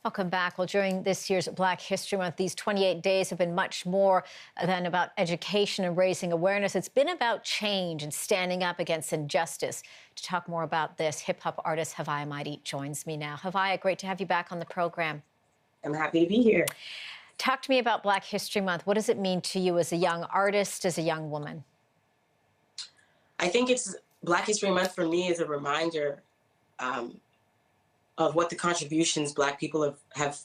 Welcome back. Well, during this year's Black History Month, these 28 days have been much more than about education and raising awareness. It's been about change and standing up against injustice. To talk more about this, hip-hop artist Haviah Mighty joins me now. Haviah, great to have you back on the program. I'm happy to be here. Talk to me about Black History Month. What does it mean to you as a young artist, as a young woman? I think it's Black History Month for me is a reminder of what the contributions Black people have.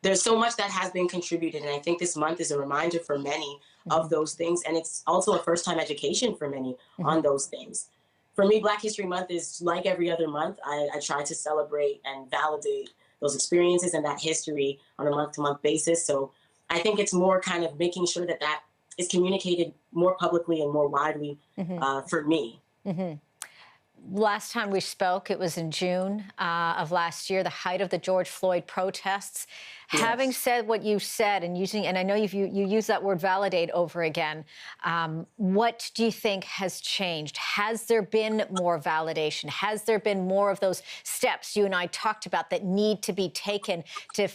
There's so much that has been contributed, and I think this month is a reminder for many of those things, and it's also a first-time education for many on those things. For me, Black History Month is like every other month. I try to celebrate and validate those experiences and that history on a month-to-month basis. So I think it's more kind of making sure that that is communicated more publicly and more widely for me. Last time we spoke, it was in June of last year, the height of the George Floyd protests. Yes. Having said what you said and I know you use that word validate over again, what do you think has changed? Has there been more validation? Has there been more of those steps you and I talked about that need to be taken to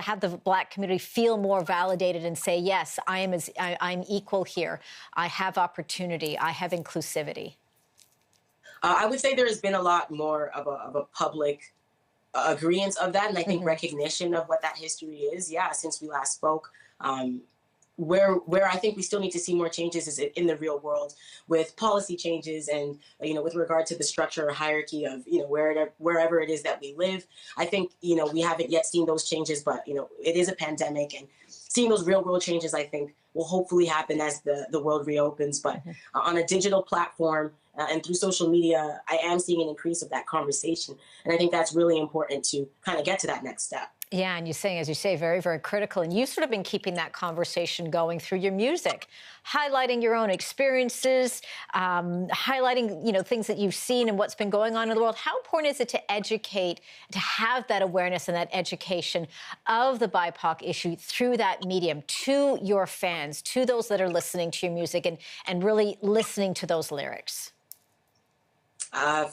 have the Black community feel more validated and say, yes, I'm equal here. I have opportunity. I have inclusivity. I would say there has been a lot more of a public agreement of that, and I think recognition of what that history is. Yeah, since we last spoke, where I think we still need to see more changes is in the real world with policy changes and with regard to the structure or hierarchy of wherever it is that we live. I think we haven't yet seen those changes, but it is a pandemic, and seeing those real world changes I think will hopefully happen as the world reopens. But on a digital platform and through social media, I am seeing an increase of that conversation. And I think that's really important to kind of get to that next step. Yeah, and as you say, very, very critical. And you've sort of been keeping that conversation going through your music, highlighting your own experiences, highlighting, things that you've seen and what's been going on in the world. How important is it to educate, to have that awareness and that education of the BIPOC issue through that medium to your fans, to those that are listening to your music and really listening to those lyrics?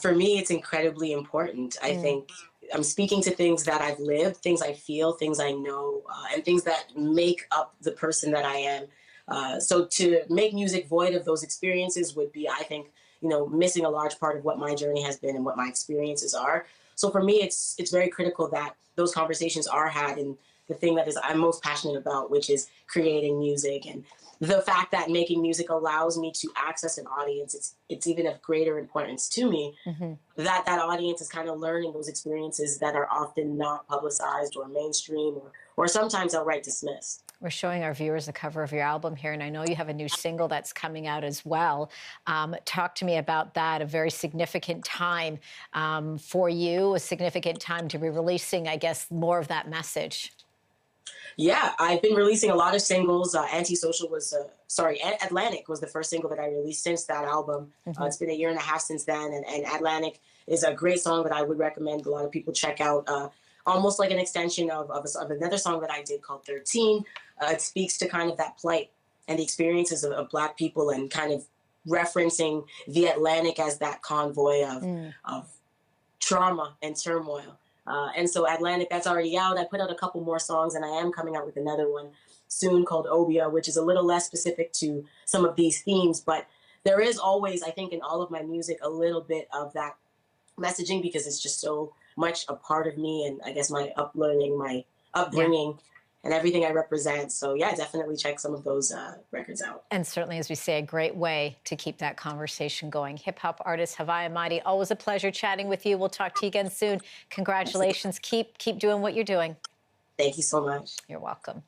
For me, it's incredibly important. I think I'm speaking to things that I've lived, things I feel, things I know, and things that make up the person that I am. So to make music void of those experiences would be, I think, missing a large part of what my journey has been and what my experiences are. So for me, it's very critical that those conversations are had in the thing that I'm most passionate about, which is creating music. And the fact that making music allows me to access an audience, it's even of greater importance to me that audience is kind of learning those experiences that are often not publicized or mainstream or sometimes outright dismissed. We're showing our viewers the cover of your album here, and I know you have a new single that's coming out as well. Talk to me about that, a very significant time for you, a significant time to be releasing, I guess, more of that message. Yeah, I've been releasing a lot of singles. Atlantic was the first single that I released since that album. It's been a year and a half since then, and Atlantic is a great song that I would recommend a lot of people check out. Almost like an extension of another song that I did called 13. It speaks to kind of that plight and the experiences of Black people and kind of referencing the Atlantic as that convoy of trauma and turmoil. And so Atlantic, that's already out. I put out a couple more songs, and I am coming out with another one soon called Obia, which is a little less specific to some of these themes. But there is always, I think, in all of my music, a little bit of that messaging because it's just so much a part of me and I guess my upbringing and everything I represent. So yeah, definitely check some of those records out. And certainly, as we say, a great way to keep that conversation going. Hip-hop artist Haviah Mighty, always a pleasure chatting with you. We'll talk to you again soon. Congratulations. Keep doing what you're doing. Thank you so much. You're welcome.